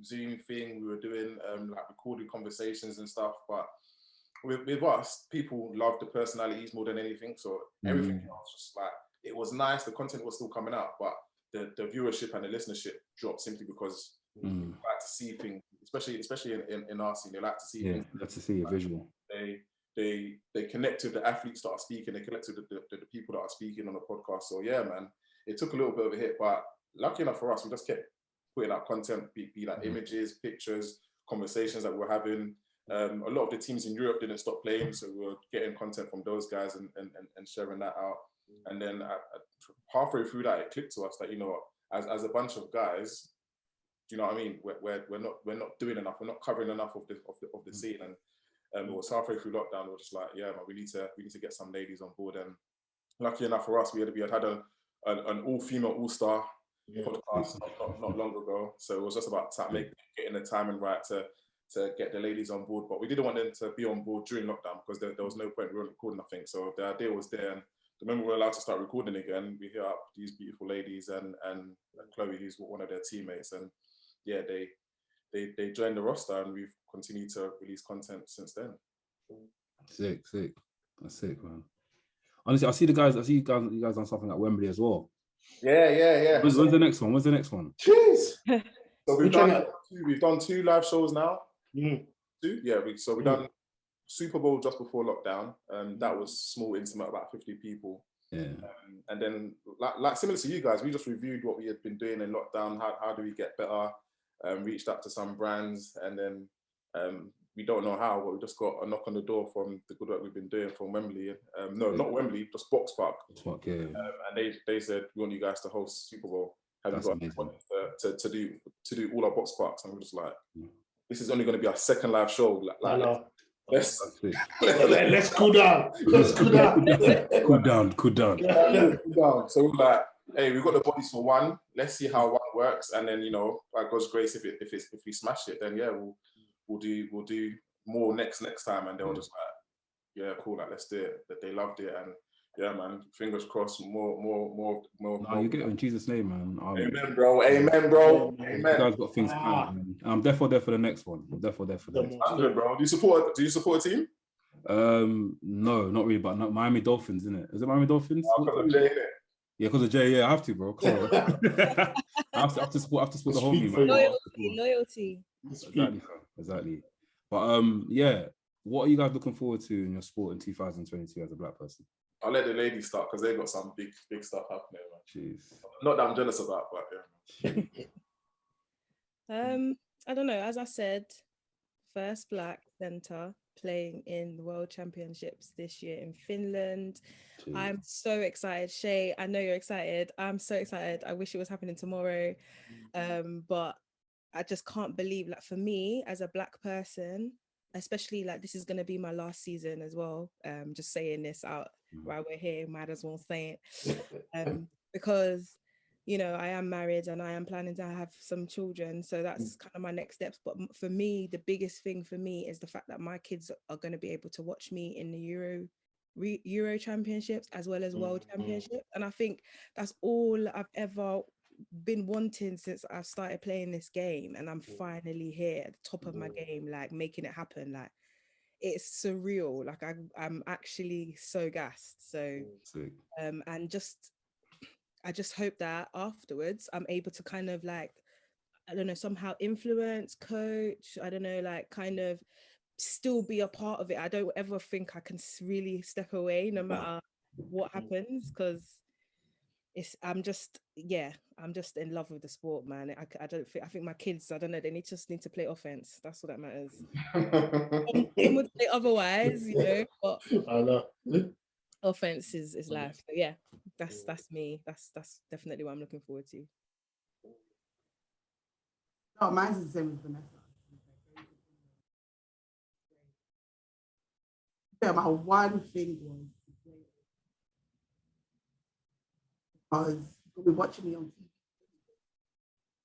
Zoom thing. We were doing like recorded conversations and stuff, but with us, people love the personalities more than anything. So everything else just like, it was nice. The content was still coming out, but the viewership and the listenership dropped simply because people like to see things, especially in our scene. They like to see things. Like to see a visual. They connect to the athletes that are speaking. They connect to the people that are speaking on the podcast. So yeah, man, it took a little bit of a hit, but lucky enough for us, we just kept putting out content, be like images, pictures, conversations that we're having. A lot of the teams in Europe didn't stop playing, so we were getting content from those guys and sharing that out. And then halfway through that, it clicked to us that, you know, as a bunch of guys, do you know what I mean? We're not doing enough. We're not covering enough of the scene. And it was halfway through lockdown. We were just like, yeah, man, we need to get some ladies on board. And lucky enough for us, we had an all-female all-star podcast not long ago. So it was just about getting the timing right to get the ladies on board. But we didn't want them to be on board during lockdown because there was no point. We weren't recording nothing. So the idea was there. And the moment we were allowed to start recording again, we hit up these beautiful ladies and Chloe, who's one of their teammates. And yeah, they joined the roster, and we've continued to release content since then. Sick. That's sick, man. Honestly, I see you guys on something like Wembley as well. Yeah. When's the next one? Jeez. So we've done 2 live shows now. 2? Yeah, we've done Super Bowl just before lockdown. That was small, intimate, about 50 people. Yeah. And then like similar to you guys, we just reviewed what we had been doing in lockdown. How do we get better? Reached out to some brands, and then we don't know how, but we just got a knock on the door from the good work we've been doing from Wembley. Not Wembley, just Box Park. And they said, we want you guys to host Super Bowl. Have you got to do all our Box Parks? And we're just like, this is only going to be our second live show. Let's cool down. Cool down. So we're like, hey, we've got the bodies for one. Let's see how one works, and then, you know, by God's grace, if we smash it, then yeah, we'll do more next time. And they were just like, yeah, cool, like let's do it. That they loved it, and yeah, man, fingers crossed, more. You get it in Jesus' name, man. Amen, bro. Amen. You guys got things planned, man. I'm definitely there for the next one. I'm definitely there for the next one. Good, bro. Do you support a team? No, not really, but not Miami Dolphins, isn't it? Is it Miami Dolphins? Because of Jay, innit? Yeah, because of Jay. Yeah, I have to, bro. Come on. I have to support the homie, man. Loyalty. Exactly. But yeah. What are you guys looking forward to in your sport in 2022 as a black person? I'll let the ladies start because they got some big stuff happening, man. Jeez. Not that I'm jealous about, but yeah. I don't know. As I said, first black centre playing in the World Championships this year in Finland. Jeez. I'm so excited. Shay, I know you're excited. I'm so excited. I wish it was happening tomorrow. But I just can't believe, like, for me as a black person, especially like this is going to be my last season as well. Just saying this out while we're here, might as well say it. Because, you know, I am married and I am planning to have some children. So that's kind of my next steps. But for me, the biggest thing for me is the fact that my kids are going to be able to watch me in the Euro Championships as well as World Championships. And I think that's all I've ever been wanting since I've started playing this game, and I'm finally here at the top of my game, like making it happen. Like, it's surreal. Like I'm actually so gassed. So and I just hope that afterwards I'm able to kind of like, I don't know, somehow influence, coach, I don't know, like kind of still be a part of it. I don't ever think I can really step away no matter what happens, because I'm just in love with the sport, man. I think my kids, I don't know, they just need to play offense. That's what that matters. Some would say otherwise, you know, but I know. Offense is life. But yeah, that's me. That's definitely what I'm looking forward to. Oh, mine's the same as Vanessa. Yeah, my one thing was because you'll be watching me on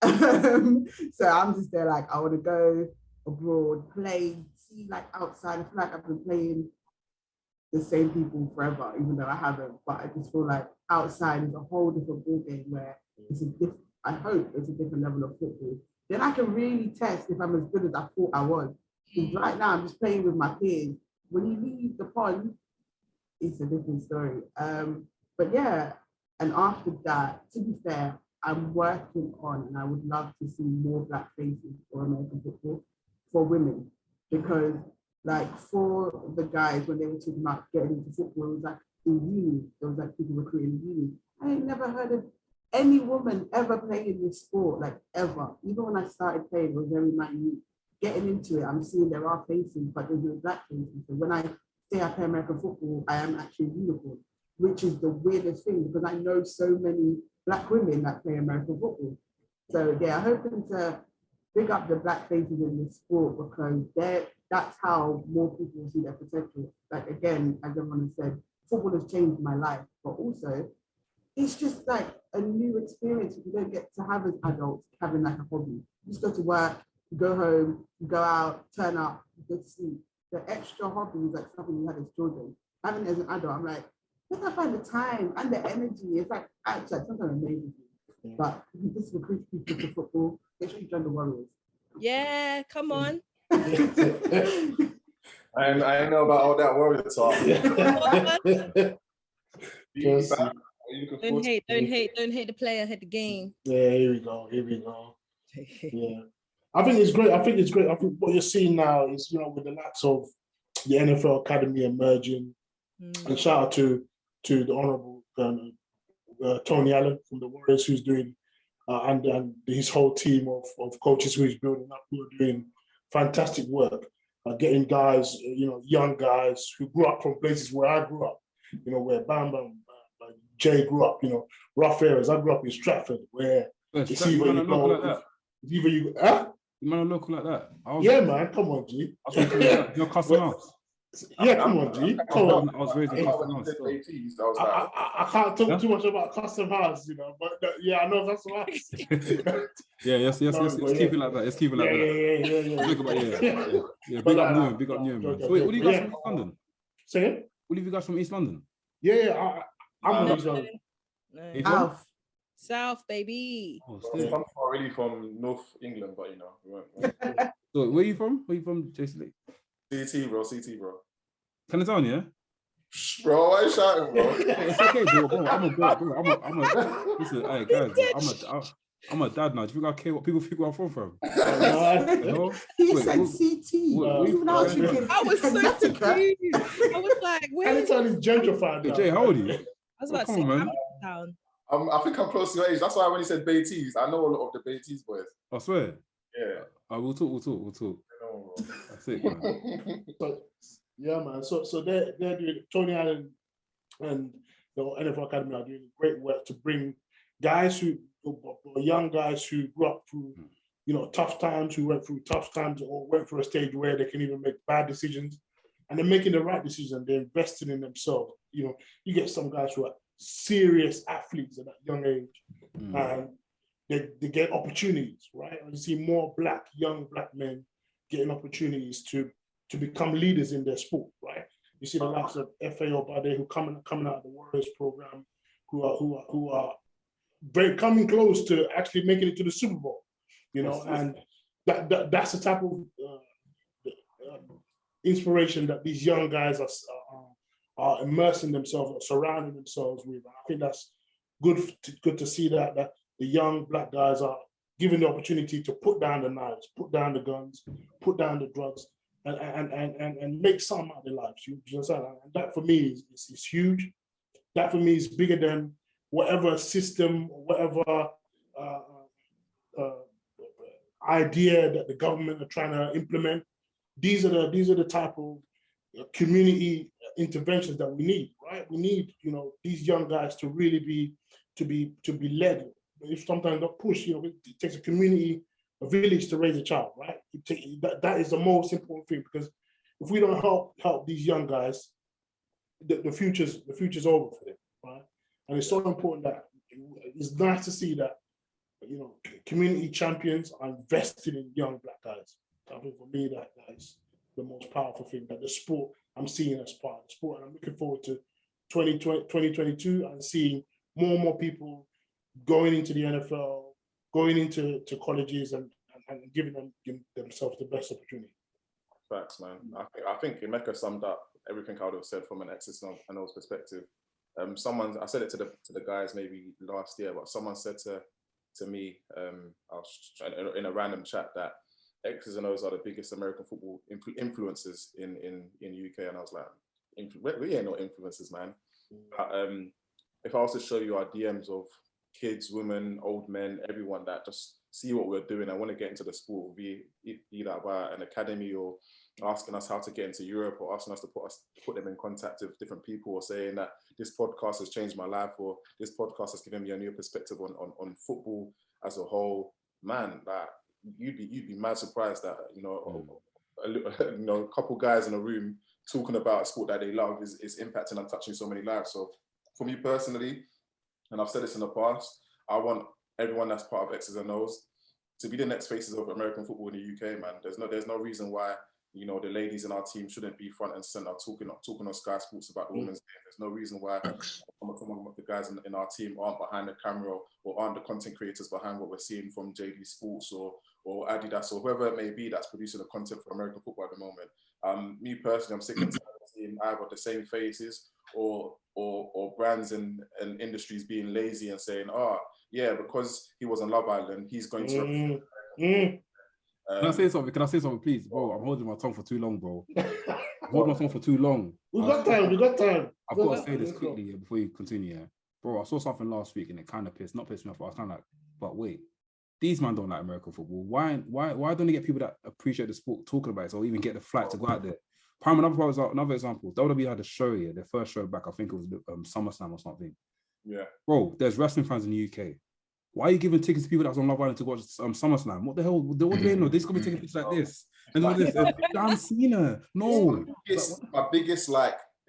TV. So I'm just there like, I want to go abroad, play, see like outside. I feel like I've been playing the same people forever, even though I haven't. But I just feel like outside is a whole different ball game where it's a different, I hope it's a different level of football. Then I can really test if I'm as good as I thought I was. Because right now I'm just playing with my peers. When you leave the pond, it's a different story. But yeah, and after that, to be fair, I'm working on, and I would love to see more black faces for American football for women, because like for the guys, when they were talking about getting into football, it was like in uni, there was like people recruiting in uni. I ain't never heard of any woman ever playing this sport, like ever. Even when I started playing, it was very minute. Getting into it, I'm seeing there are faces, but there's no black faces. So when I say I play American football, I am actually a unicorn, which is the weirdest thing, because I know so many black women that play American football. So yeah, I'm hoping to big up the black faces in this sport, because that's how more people see their potential. Like again, as everyone has said, football has changed my life, but also it's just like a new experience you don't get to have as adults, having like a hobby. You just go to work, you go home, you go out, turn up, you go to sleep. The extra hobby is like something you had as children. Having it as an adult, I'm like, where can I find the time and the energy? It's like actually sometimes amazing. But this will recruit people to football. Make sure you join the Warriors. Yeah, come on. I know about all that Warrior talk. Don't hate the player, hate the game. Yeah, here we go. Yeah, I think it's great. I think what you're seeing now is, you know, with the likes of the NFL Academy emerging, and shout out to the Honourable Tony Allen from the Warriors, who's doing, and his whole team of coaches who he's building up, who are doing fantastic work, getting guys, you know, young guys who grew up from places where I grew up, you know, where Bam Bam, Jay grew up, you know, rough areas. I grew up in Stratford, where it's either you go, like either you, huh? You man are local like that. Yeah, man, come on, G. You're custom house. Yeah, come on, G. Come on. I was raised in custom house. I can't talk too much about custom house, you know, but yeah, I know custom house. Yeah, yes. Let's keep it like that. Let's keep it like that. Yeah. Big up Newham, man. So wait, what do you guys from East London? Say it? What do you guys from East London? Yeah, I'm from East London. South, baby. I'm really from North England, but you know. So where are you from? Where are you from, Jason Lee? CT, bro. Can I tell you? Yeah? Bro, why are you shouting, bro? It's okay, bro. I'm a bro. Listen, hey guys, bro, I'm a dad now. Do you think I care what people think where I'm from? No? He said CT. Even I was thinking, I was so confused. I was like, where is it? Gentrified. Hey, Jay, how old are you? I was about to say town. I think I'm close to your age. That's why when you said Beatties, I know a lot of the Beatties boys. I swear. Yeah. We'll talk. No, That's it, man. Yeah, man. So they're doing, Tony Allen and the NFL Academy are doing great work to bring guys young guys who grew up through, tough times, who went through tough times or went through a stage where they can even make bad decisions, and they're making the right decision. They're investing in themselves. You get some guys who are serious athletes at that young age, and they get opportunities, right? And you see more young black men getting opportunities to become leaders in their sport, right? You see the likes of F.A. Obade, who coming out of the Warriors program, who are very coming close to actually making it to the Super Bowl, and that's the type of inspiration that these young guys are immersing themselves, or surrounding themselves with. And I think that's good to see that the young black guys are given the opportunity to put down the knives, put down the guns, put down the drugs, and make something out of their lives. You understand? And that for me is huge. That for me is bigger than whatever system or whatever idea that the government are trying to implement. These are the type of community interventions that we need, right? We need, these young guys to really be led. If sometimes not push, it takes a community, a village to raise a child, right? That is the most important thing, because if we don't help these young guys, the future's over for them, right? And it's so important that it's nice to see that, community champions are invested in young black guys. I think for me, that is the most powerful thing, that the sport I'm seeing as part of the sport. And I'm looking forward to 2022 and seeing more and more people going into the NFL, going into colleges and giving themselves the best opportunity. Facts, man. I think Emeka summed up everything I would have said from an Exs and Os perspective. I said it to the guys maybe last year, but someone said to me, I was in a random chat, that Exs and Os are the biggest American football influencers in UK, and I was like, we ain't no influencers, man. But, if I was to show you our DMs of kids, women, old men, everyone that just see what we're doing and want to get into the sport, be that by an academy or asking us how to get into Europe, or asking us to put them in contact with different people, or saying that this podcast has changed my life, or this podcast has given me a new perspective on football as a whole, man, that you'd be mad surprised that a couple guys in a room talking about a sport that they love is impacting and touching so many lives. So for me personally, and I've said this in the past, I want everyone that's part of Exs and Os to be the next faces of American football in the UK, man. There's no reason why, the ladies in our team shouldn't be front and center talking on Sky Sports about the women's game. There's no reason why some of the guys in our team aren't behind the camera, or aren't the content creators behind what we're seeing from JD Sports or Adidas, or whoever it may be that's producing the content for American football at the moment. Me personally, I'm sick and tired of seeing either the same faces or brands and industries being lazy and saying, because he was on Love Island, he's going to Can I say something, please? Bro, I'm holding my tongue for too long, bro. I'm holding my tongue for too long. We got time. I've got to say this quickly before you continue. Bro, I saw something last week and it kind of pissed me off. I was kind of like, but wait, these men don't like American football. Why don't they get people that appreciate the sport talking about it, or even get the flight to go out there? Another example, WWE had a show here, their first show back, I think it was SummerSlam or something. Yeah. Bro, there's wrestling fans in the UK. Why are you giving tickets to people that's on Love Island to watch SummerSlam? What the hell? What do they know? They're just going to be taking pictures like this. And all this. John Cena. No. My biggest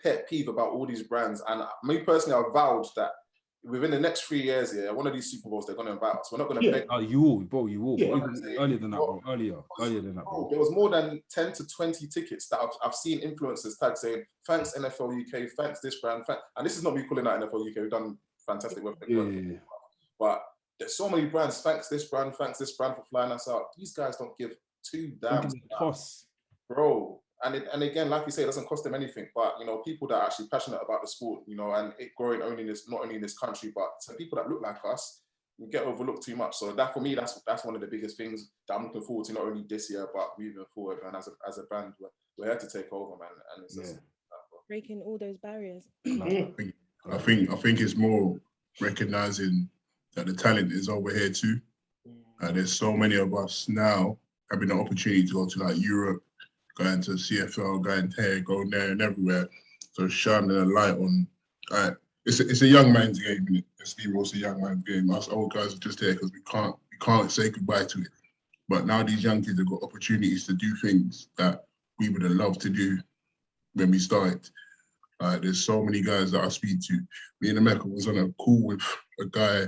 pet peeve about all these brands, and me personally, I've vowed that within the next 3 years here, one of these Super Bowls, they're going to invite us. We're not going to pay. Oh, you will. Yeah. Earlier than that, bro. Bro. There was more than 10 to 20 tickets that I've seen influencers tag saying, thanks NFL UK, thanks this brand. And this is not me calling out NFL UK. We've done fantastic work. Yeah. But there's so many brands, thanks this brand for flying us out. These guys don't give two damn. Toss. Bro, And again, like you say, it doesn't cost them anything. But you know, people that are actually passionate about the sport, you know, and it growing not only in this country, but to people that look like us, you get overlooked too much. So that for me, that's one of the biggest things that I'm looking forward to, not only this year but moving forward. And as a band, we're here to take over, man. And it's just breaking all those barriers. I think it's more recognizing that the talent is over here too. There's so many of us now having the opportunity to go to like Europe, going to CFL, going here, going there, and everywhere. So shining a light on. It's a young man's game, isn't it? It's a young man's game. Us old guys are just here because we can't say goodbye to it. But now these young kids have got opportunities to do things that we would have loved to do when we started. There's so many guys that I speak to. Me and Emeka was on a call with a guy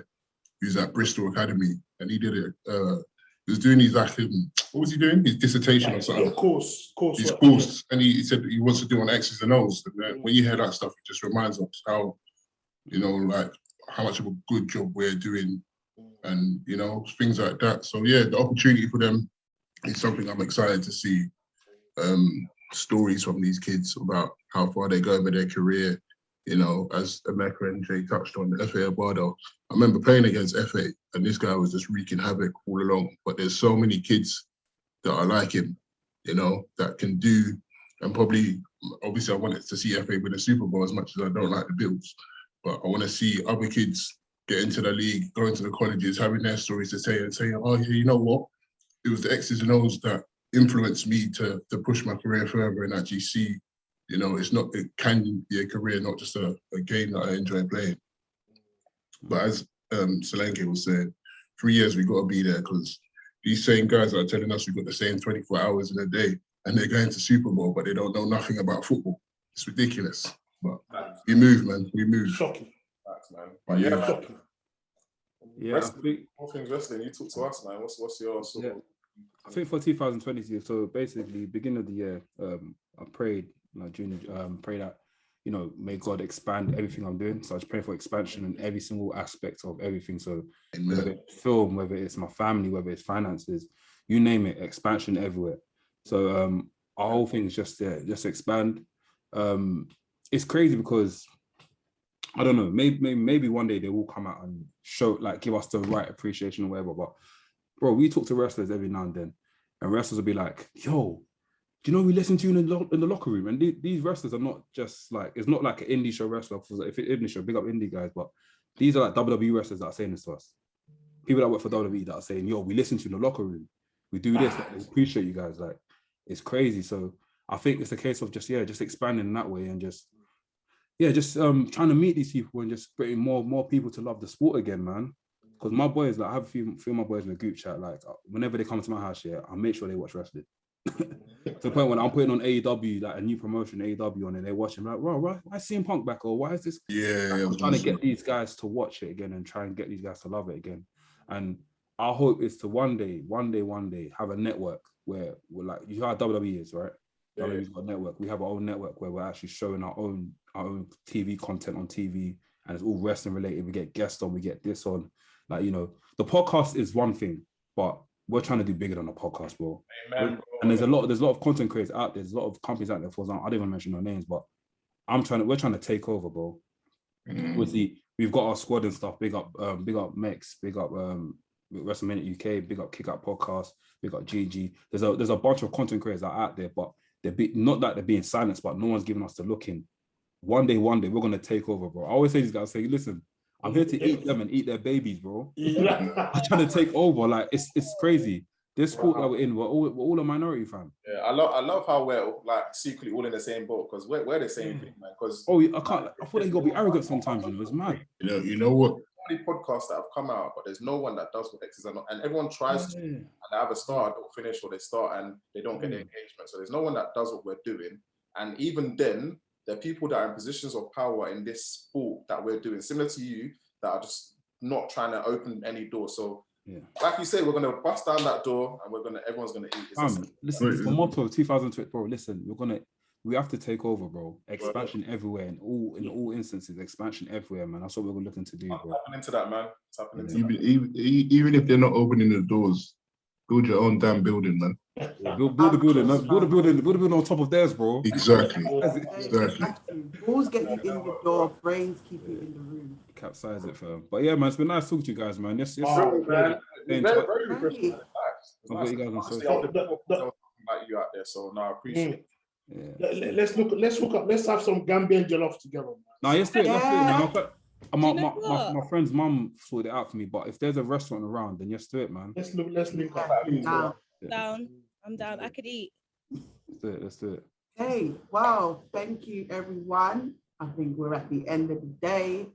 who's at Bristol Academy, and he did it. He was doing his what was he doing? His dissertation or something. Course. His course, and he said he wants to do on X's and Os. And when you hear that stuff, it just reminds us how, you know, like how much of a good job we're doing, and you know, things like that. So yeah, the opportunity for them is something I'm excited to see. Stories from these kids about how far they go over their career. You know, as Emeka and Jay touched on, the FA Abardo. I remember playing against FA, and this guy was just wreaking havoc all along. But there's so many kids that are like him, you know, that can do, and probably, obviously, I wanted to see FA win a Super Bowl as much as I don't like the Bills. But I want to see other kids get into the league, going to the colleges, having their stories to say, and saying, oh, yeah, you know what? It was the X's and Os that influenced me to push my career further and actually see, you know, it can be a career, not just a game that I enjoy playing. But as Solanke was saying, 3 years we've got to be there, because these same guys are telling us we've got the same 24 hours in a day, and they're going to Super Bowl, but they don't know nothing about football. It's ridiculous. But we move, man. We move. Shocking. Facts, man. But yeah, shocking. Yeah, wrestling, all things wrestling. You talk to us, man. What's your sort of... I think for 2020, so basically beginning of the year, I prayed, pray that, you know, may God expand everything I'm doing. So I just pray for expansion in every single aspect of everything. So whether it's film, whether it's my family, whether it's finances, you name it, expansion everywhere. So our whole thing is just expand. It's crazy because I don't know, maybe one day they will come out and show, like, give us the right appreciation or whatever. But bro, we talk to wrestlers every now and then, and wrestlers will be like, yo, do you know we listen to you in the locker room? And these wrestlers are not just like, it's not like an indie show wrestler. If it's indie show, big up indie guys, but these are like WWE wrestlers that are saying this to us. People that work for WWE that are saying, yo, we listen to you in the locker room. We do this, like, we appreciate you guys. Like, it's crazy. So I think it's a case of just expanding in that way, and just trying to meet these people and just bringing more people to love the sport again, man. Because my boys, like, I have a few of my boys in the group chat, like, whenever they come to my house, I make sure they watch wrestling. To the point when I'm putting on AEW, like a new promotion, AEW on, and they're watching, like, why is CM Punk back, or why is this? I'm trying to get these guys to watch it again and try and get these guys to love it again. And our hope is to one day have a network where we're like, you know how WWE is, right? Yeah. WWE's got a network. We have our own network where we're actually showing our own TV content on TV, and it's all wrestling related. We get guests on, we get this on. Like, you know, the podcast is one thing, but we're trying to do bigger than the podcast, bro. Amen, bro. And there's a lot of content creators out there. There's a lot of companies out there. For example, I didn't even mention no names, but we're trying to take over, bro. Obviously, we've got our squad and stuff. Big up Mex, big up WrestleMania UK, big up Kick Out Podcast, big up GG. There's a bunch of content creators that are out there, but not that they're being silenced, but no one's giving us the look in. One day, we're gonna take over, bro. I always say these guys, listen, I'm here to eat them and eat their babies, bro. I'm trying to take over. Like, it's crazy. This sport that we're in, we're all a minority, fam. Yeah, I love how we're like secretly all in the same boat, because we're the same thing, man. Because I thought they gotta be arrogant sometimes, you know. It's mad. You know what? Many podcasts that have come out, but there's no one that does what X's and Os, and everyone tries to, and they either start or finish, or they start and they don't get the engagement. So there's no one that does what we're doing, and even then, there are people that are in positions of power in this sport that we're doing, similar to you, that are just not trying to open any door. So, like you say, we're gonna bust down that door, and everyone's gonna eat. Listen, it's the motto of 2020, bro. Listen, we have to take over, bro. Expansion everywhere, in all instances, expansion everywhere, man. That's what we're looking to do, bro. Tapping into that, man. Tapping into that. Even if they're not opening the doors, build your own damn building, man. Build the building on top of theirs, bro. Exactly. Balls get you in the door, brains keep you in the room. Capsize it, fam. But yeah, man, it's been nice talking to you guys, man. Yes, man. Very refreshing. I'll get you guys on social. Like you out there, so no, I appreciate it. Yeah. Let's have some Gambian jollof together, man. No, let's do it, man. My friend's mum sorted it out for me, but if there's a restaurant around, then let's do it, man. Let's link up. Down. I'm down. I could eat. Let's do it. Hey, wow. Thank you, everyone. I think we're at the end of the day.